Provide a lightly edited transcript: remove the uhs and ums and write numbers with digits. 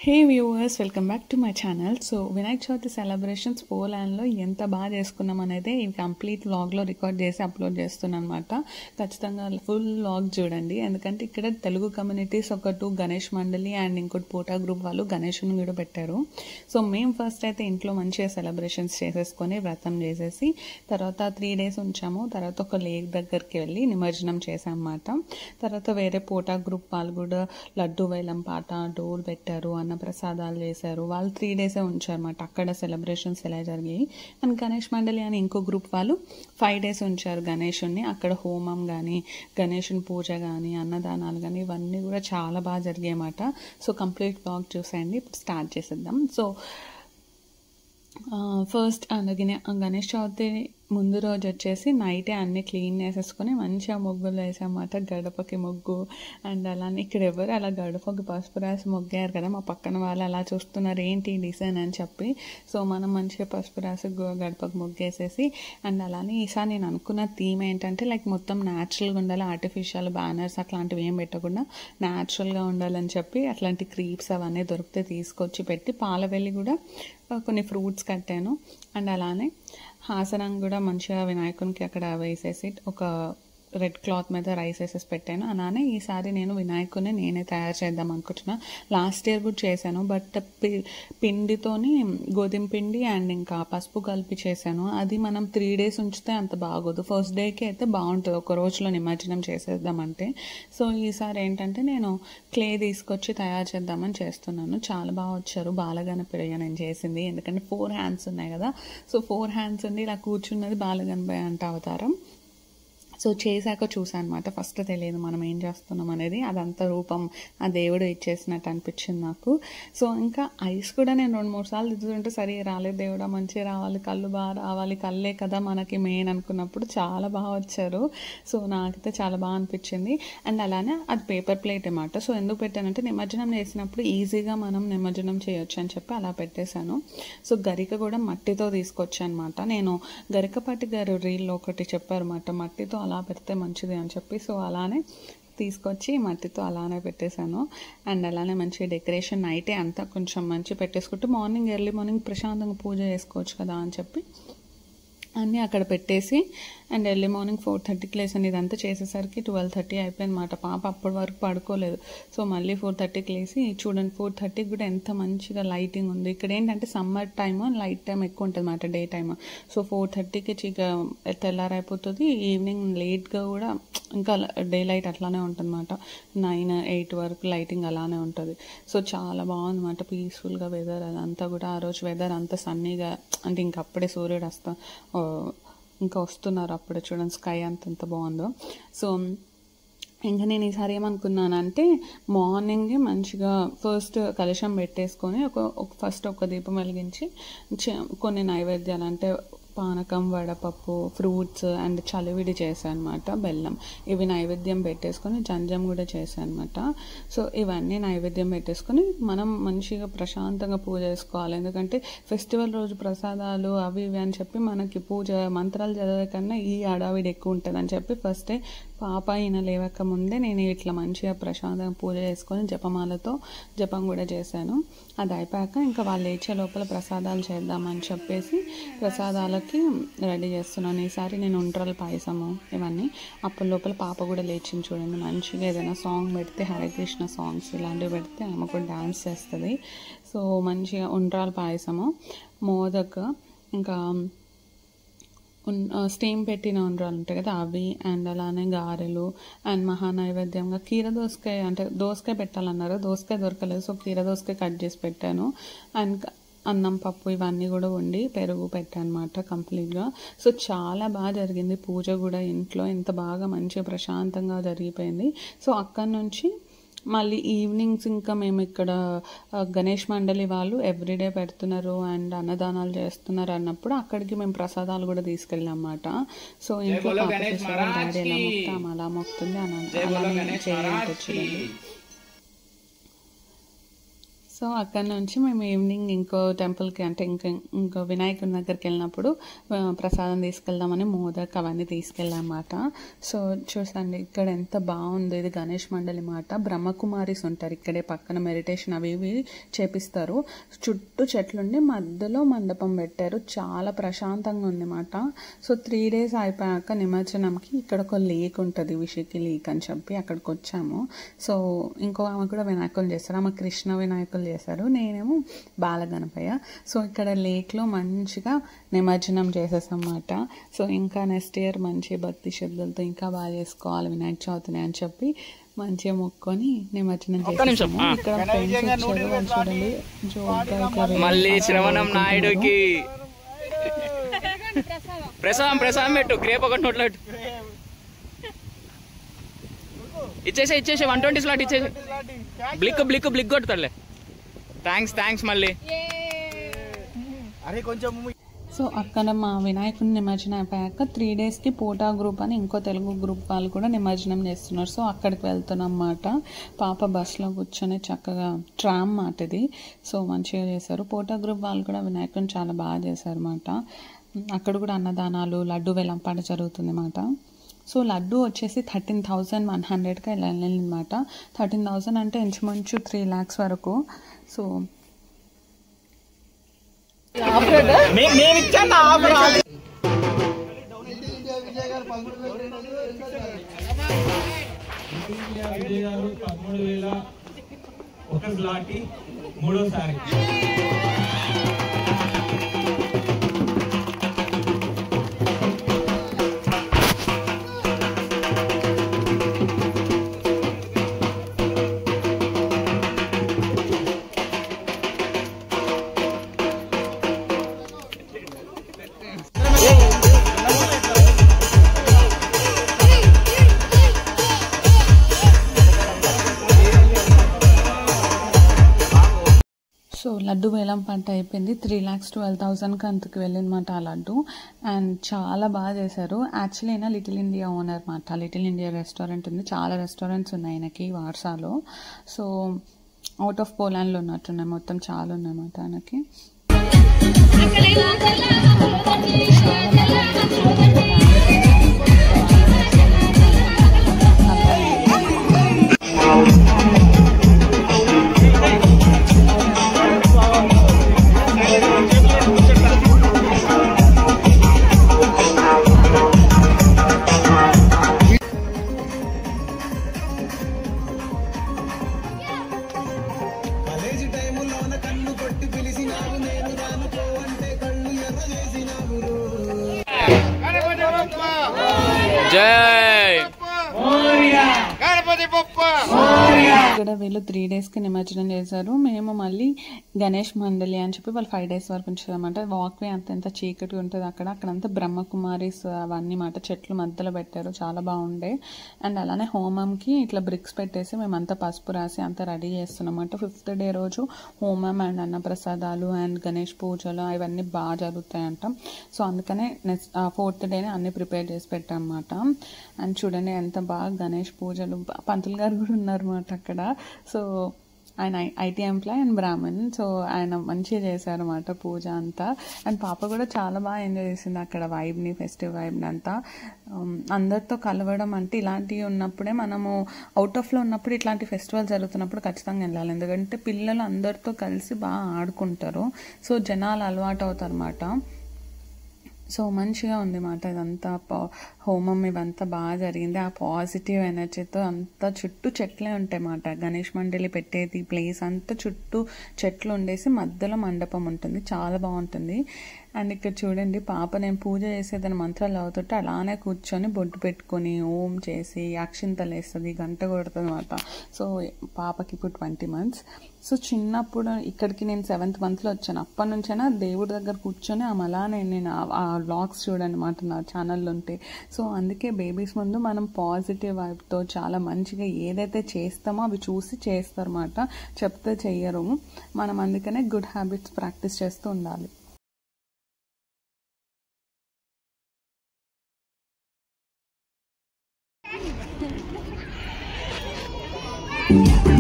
Hey viewers, welcome back to my channel. So Vinayaka Chavithi celebrations పోలాండ్లో ఎంత బాగా చేసుకున్నాం అనేది ఈ కంప్లీట్ వ్లాగ్లో రికార్డ్ చేసి అప్లోడ్ చేస్తున్నాను అనమాట. ఖచ్చితంగా ఫుల్ వ్లాగ్ చూడండి, ఎందుకంటే ఇక్కడ తెలుగు కమ్యూనిటీస్ ఒక 2 గణేష్ మండలి అండ్ ఇంకోటి పోటా గ్రూప్ వాళ్ళు గణేష్ని కూడా పెట్టారు. సో మేము ఫస్ట్ అయితే ఇంట్లో మంచిగా సెలబ్రేషన్స్ చేసేసుకొని వ్రతం చేసేసి తర్వాత 3 days ఉంచాము. తర్వాత ఒక లేక్ దగ్గరికి వెళ్ళి నిమజ్జనం చేసాం అన్నమాట. తర్వాత వేరే పోటా గ్రూప్ వాళ్ళు కూడా లడ్డు వేలం పాట, డోర్ పెట్టారు, అన్న ప్రసాదాలు చేశారు. వాళ్ళు 3 days ఉంచారన్నమాట. అక్కడ సెలబ్రేషన్స్ ఎలా జరిగాయి. అండ్ గణేష్ మండలి అని ఇంకో గ్రూప్ వాళ్ళు 5 days ఉంచారు గణేషుని. అక్కడ హోమం కానీ, గణేషుని పూజ కానీ, అన్నదానాలు కానీ ఇవన్నీ కూడా చాలా బాగా జరిగాయి అన్నమాట. సో కంప్లీట్ బ్లాగ్ చూసేయండి. ఇప్పుడు స్టార్ట్ చేసేద్దాం. సో ఫస్ట్ గణేష్ చవితి ముందు రోజు వచ్చేసి నైటే అన్నీ క్లీన్ చేసేసుకొని మంచిగా ముగ్గులు వేసామన్నమాట. గడపకి ముగ్గు అండ్ అలానే ఇక్కడ ఎవరు అలా గడపకి పసుపు రాసి ముగ్గారు కదా, మా పక్కన వాళ్ళు అలా చూస్తున్నారు ఏంటి డిజైన్ అని చెప్పి. సో మనం మంచిగా పసుపు రాసి గడపకి ముగ్గేసేసి అండ్ అలానే ఈసారి నేను అనుకున్న థీమ్ ఏంటంటే లైక్ మొత్తం న్యాచురల్గా ఉండాలి, ఆర్టిఫిషియల్ బ్యానర్స్ అట్లాంటివి ఏం పెట్టకుండా న్యాచురల్గా ఉండాలని చెప్పి అట్లాంటి క్రీప్స్ అవన్నీ దొరికితే తీసుకొచ్చి పెట్టి పాలవెల్లి కూడా కొన్ని ఫ్రూట్స్ కట్టాను. అండ్ అలానే హాసనం కూడా మంచిగా వినాయకునికి అక్కడ వేసేసి ఒక రెడ్ క్లాత్ మీద రైస్ వేసేసి పెట్టాను. అలానే ఈసారి నేను వినాయకుని నేనే తయారు చేద్దాం అనుకుంటున్నా. లాస్ట్ ఇయర్ కూడా చేశాను, బట్ పిండితోని గోధుమ పిండి అండ్ ఇంకా పసుపు కలిపి చేశాను. అది మనం 3 days ఉంచితే అంత బాగోదు. ఫస్ట్ డేకి అయితే బాగుంటుంది, ఒక రోజులో నిమజ్జనం చేసేద్దామంటే. సో ఈసారి ఏంటంటే నేను క్లే తీసుకొచ్చి తయారు చేద్దామని చేస్తున్నాను. చాలా బాగా వచ్చారు. బాలగణపయ్య నేను చేసింది, ఎందుకంటే 4 hands ఉన్నాయి కదా. సో 4 hands ఉండి ఇలా కూర్చున్నది బాలగణపయ్య అంట అవతారం. సో చేశాక చూసాను అనమాట. ఫస్ట్ తెలియదు మనం ఏం చేస్తున్నాం అనేది, అదంతా రూపం ఆ దేవుడు ఇచ్చేసినట్టు అనిపించింది నాకు. సో ఇంకా ఐస్ కూడా నేను 2-3 సార్లు దిద్దుతుంటే సరే రాలేదు, దేవుడా మంచిగా రావాలి, కళ్ళు బాగా రావాలి, కళ్ళే కదా మనకి మెయిన్ అనుకున్నప్పుడు చాలా బాగా వచ్చారు. సో నాకైతే చాలా బాగా అనిపించింది. అండ్ అలానే అది పేపర్ ప్లేట్ అన్నమాట. సో ఎందుకు పెట్టానంటే నిమజ్జనం చేసినప్పుడు ఈజీగా మనం నిమజ్జనం చేయొచ్చు అని చెప్పి అలా పెట్టేశాను. సో గరిక కూడా మట్టితో తీసుకొచ్చాను అనమాట. నేను గరికపాటి గారు రీల్లో ఒకటి చెప్పారు అన్నమాట, మట్టితో అలా పెడితే మంచిది అని చెప్పి. సో అలానే తీసుకొచ్చి మట్టితో అలానే పెట్టేశాను. అండ్ అలానే మంచి డెకరేషన్ నైటే అంతా కొంచెం మంచి పెట్టేసుకుంటే మార్నింగ్ ఎర్లీ మార్నింగ్ ప్రశాంతంగా పూజ చేసుకోవచ్చు కదా అని చెప్పి అన్నీ అక్కడ పెట్టేసి అండ్ ఎర్లీ మార్నింగ్ 4:30కి లేసాను. ఇదంతా చేసేసరికి 12:30 అయిపోయింది అన్నమాట. పాప అప్పటి వరకు పడుకోలేదు. సో మళ్ళీ 4:30కి లేసి చూడండి 4:30కి కూడా ఎంత మంచిగా లైటింగ్ ఉంది. ఇక్కడ ఏంటంటే సమ్మర్ టైమ్ లైట్ టైం ఎక్కువ ఉంటుంది అన్నమాట, డే టైమ్. సో 4:30కి తెల్లారైపోతుంది. ఈవినింగ్ లేట్గా కూడా ఇంకా డే లైట్ అట్లానే ఉంటుంది అన్నమాట. 9-8 వరకు లైటింగ్ అలానే ఉంటుంది. సో చాలా బాగుంది అన్నమాట, పీస్ఫుల్గా వెదర్ అదంతా కూడా. ఆ రోజు వెదర్ అంతా సన్నీగా, అంటే ఇంకప్పుడే సూర్యుడు ఇంకా వస్తున్నారు అప్పుడే. చూడండి స్కై అంత బాగుందో. సో ఇంకా నేను ఈసారి ఏమనుకున్నానంటే మార్నింగే మంచిగా ఫస్ట్ కలశం పెట్టేసుకొని ఫస్ట్ ఒక దీపం వెలిగించి కొన్ని నైవేద్యాలు అంటే పానకం, వడపప్పు, ఫ్రూట్స్ అండ్ చలివిడి చేశాను అనమాట, బెల్లం. ఇవి నైవేద్యం పెట్టేసుకొని జంజం కూడా చేశాను అనమాట. సో ఇవన్నీ నైవేద్యం పెట్టేసుకొని మనం మంచిగా ప్రశాంతంగా పూజ చేసుకోవాలి. ఎందుకంటే ఫెస్టివల్ రోజు ప్రసాదాలు అవి ఇవి అని చెప్పి మనకి పూజ మంత్రాలు చదివే కన్నా ఈ హడావిడి ఎక్కువ ఉంటుంది అని చెప్పి ఫస్టే పాప ఈయన లేవక ముందే నేను ఇట్లా మంచిగా ప్రశాంతంగా పూజ చేసుకొని జపమాలతో జపం కూడా చేశాను. అది అయిపోయాక ఇంకా వాళ్ళు లేచే లోపల ప్రసాదాలు చేద్దామని చెప్పేసి ప్రసాదాలకి రెడీ చేస్తున్నాను. ఈసారి నేను ఉండ్రాల పాయసము ఇవన్నీ అప్పటి లోపల పాప కూడా లేచింది. చూడండి మంచిగా ఏదైనా సాంగ్ పెడితే హరే కృష్ణ సాంగ్స్ ఇలాంటివి పెడితే ఆమె కూడా డాన్స్ చేస్తుంది. సో మంచిగా ఉండ్రాల పాయసము, మోదక్, ఇంకా స్టీమ్ పెట్టిన ఉండ్రాలు ఉంటాయి కదా అవి, అండ్ అలానే గారెలు అండ్ మహానైవేద్యంగా కీర దోసకాయ, అంటే దోసకాయ పెట్టాలన్నారు, దోసకాయ దొరకలేదు. సో కీర దోసకాయ కట్ చేసి పెట్టాను. అండ్ అన్నం, పప్పు ఇవన్నీ కూడా వండి పెరుగు పెట్టాను అనమాట కంప్లీట్గా. సో చాలా బాగా జరిగింది పూజ కూడా ఇంట్లో. ఎంత బాగా మంచిగా ప్రశాంతంగా జరిగిపోయింది. సో అక్కడి నుంచి మళ్ళీ ఈవినింగ్స్ ఇంకా మేము ఇక్కడ గణేష్ మండలి వాళ్ళు ఎవ్రీడే పెడుతున్నారు అండ్ అన్నదానాలు చేస్తున్నారు అన్నప్పుడు అక్కడికి మేము ప్రసాదాలు కూడా తీసుకెళ్ళాం అన్నమాట. సో ఇంట్లో డాడీ ఎలా మొక్తాం అలా మొక్తుంది అలానే చేయాలంటే చూడండి. సో అక్కడ నుంచి మేము ఈవినింగ్ ఇంకో టెంపుల్కి అంటే ఇంకో వినాయకుడి దగ్గరికి వెళ్ళినప్పుడు ప్రసాదం తీసుకెళ్దామని మోదక్ అవన్నీ తీసుకెళ్ళామన్నమాట. సో చూసండి ఇక్కడ ఎంత బాగుంది. ఇది గణేష్ మండలి మాట. బ్రహ్మకుమారిస్ ఉంటారు ఇక్కడే పక్కన, మెడిటేషన్ అవి ఇవి చేపిస్తారు. చుట్టూ చెట్లుండి మధ్యలో మండపం పెట్టారు. చాలా ప్రశాంతంగా ఉంది మాట. సో 3 days అయిపోయాక నిమజ్జనంకి ఇక్కడ ఒక లేక్ ఉంటుంది, విషికి లేక్ అని చెప్పి అక్కడికి వచ్చాము. సో ఇంకో ఆమె కూడా వినాయకులు చేస్తారు, ఆమె కృష్ణ వినాయకులు చేశారు, నేనేమో బాలగణపయ్య. సో ఇక్కడ లేక్లో మంచిగా నిమజ్జనం చేసేసామన్నమాట. సో ఇంకా నెక్స్ట్ ఇయర్ మంచి భక్తి శ్రద్ధలతో ఇంకా బాగా చేసుకోవాలి వినాయక చవితిని అని చెప్పి మంచిగా మొక్కొని నిమజ్జనం చేసేసాము. ఇక్కడ ఫ్రెండ్స్ వచ్చారు, వాళ్ళు చూడండి జోక్గా మళ్ళీ శ్రవణం నాయుడుకి ప్రసాదం పెట్టు, గ్రేప్ ఒకటి నోట్లో ఇచ్చేసే 120 స్లాట్ ఇచ్చేసే. బ్లిక్ కొట్టుతాడులే. థ్యాంక్స్ మళ్ళీ. సో అక్కడ మా వినాయకుని నిమజ్జనం అయిపోయాక 3 daysకి పోటా గ్రూప్ అని ఇంకో తెలుగు గ్రూప్ వాళ్ళు కూడా నిమజ్జనం చేస్తున్నారు. సో అక్కడికి వెళ్తున్నాం అన్నమాట. పాప బస్సులో కూర్చొని చక్కగా ట్రామ్ మాట ఇది. సో మంచిగా చేశారు. పోటా గ్రూప్ వాళ్ళు కూడా వినాయకుని చాలా బాగా చేశారు అన్నమాట. అక్కడ కూడా అన్నదానాలు, లడ్డు వేలంపాట జరుగుతుంది అన్నమాట. సో లడ్డు వచ్చేసి 13,100కి వెళ్ళాలన్నమాట. 13,000 అంటే ఇంచుమించు 3 lakhs వరకు. సో మూడోసారి సో లడ్డు వేలం పంట అయిపోయింది. 3,12,000కి అంతకు వెళ్ళినమాట ఆ లడ్డు. అండ్ చాలా బాగా చేశారు. యాక్చువల్లీ అయినా లిటిల్ ఇండియా ఓనర్ మాట. లిటిల్ ఇండియా రెస్టారెంట్ ఉంది, చాలా రెస్టారెంట్స్ ఉన్నాయి ఆయనకి వార్సాలో. సో అవుట్ ఆఫ్ పోలాండ్లో ఉన్నట్టున్నాయి, మొత్తం చాలా ఉన్నాయన్నమాట ఆయనకి. ఇక్కడ వీళ్ళు 3 daysకి నిమజ్జనం చేశారు. మేము మళ్ళీ గణేష్ మండలి అని చెప్పి వాళ్ళు 5 days వరకు ఉంచారన్నమాట. వాక్వే అంత చీకటి ఉంటుంది అక్కడంతా బ్రహ్మకుమారిస్ అవన్నీ మాట చెట్లు మధ్యలో పెట్టారు, చాలా బాగుండే. అండ్ అలానే హోమంకి ఇట్లా బ్రిక్స్ పెట్టేసి మేమంతా పసుపు రాసి అంతా రెడీ చేస్తున్నామన్నమాట. 5th day రోజు హోమం అండ్ అన్నప్రసాదాలు అండ్ గణేష్ పూజలు అవన్నీ బాగా జరుగుతాయంట. సో అందుకనే నెక్స్ట్ 4th dayనే అన్ని ప్రిపేర్ చేసి పెట్టామన్నమాట. అండ్ చూడండి ఎంత బాగా గణేష్ పూజలు, పంతులు గారు కూడా ఉన్నారన్నమాట అక్కడ. సో ఆయన IT employee and Brahmin. So ఆయన మంచిగా చేశారన్నమాట పూజ అంతా. అండ్ పాప కూడా చాలా బాగా ఎంజాయ్ చేసింది అక్కడ వైబ్ని, ఫెస్టివ్ వైబ్ని అంతా. అందరితో కలవడం అంటే ఇలాంటివి ఉన్నప్పుడే, మనము అవుట్ ఆఫ్లో ఉన్నప్పుడు ఇట్లాంటి ఫెస్టివల్ జరుగుతున్నప్పుడు ఖచ్చితంగా వెళ్ళాలి. ఎందుకంటే పిల్లలు అందరితో కలిసి బాగా ఆడుకుంటారు. సో జనాలు అలవాటు అవుతారు అన్నమాట. సో మంచిగా ఉంది మాట. ఇదంతా హోమం ఇవంతా బాగా జరిగింది. ఆ పాజిటివ్ ఎనర్జీతో అంతా చుట్టూ చెట్లే ఉంటాయి మాట. గణేష్ మండలి పెట్టేది ప్లేస్ అంతా చుట్టూ చెట్లు ఉండేసి మధ్యలో మండపం ఉంటుంది, చాలా బాగుంటుంది. అండ్ ఇక్కడ చూడండి పాప నేను పూజ చేసేదని మంత్రాలు అవుతుంటే అలానే కూర్చొని బొట్టు పెట్టుకొని ఓం చేసి అక్షింతలు వేస్తుంది, గంట కొడుతుంది అనమాట. సో పాపకి ఇప్పుడు 20 months. సో చిన్నప్పుడు ఇక్కడికి నేను 7th monthలో వచ్చాను. అప్పటి నుంచైనా దేవుడి దగ్గర కూర్చొని ఆమె అలానే నేను ఆ వ్లాగ్స్ చూడండి అన్నమాట నా ఛానల్లో ఉంటే. సో అందుకే బేబీస్ ముందు మనం పాజిటివ్ వైబ్తో చాలా మంచిగా ఏదైతే చేస్తామో అవి చూసి చేస్తారన్నమాట, చెప్తే చెయ్యరు. మనం అందుకనే గుడ్ హ్యాబిట్స్ ప్రాక్టీస్ చేస్తూ ఉండాలి. Thank you.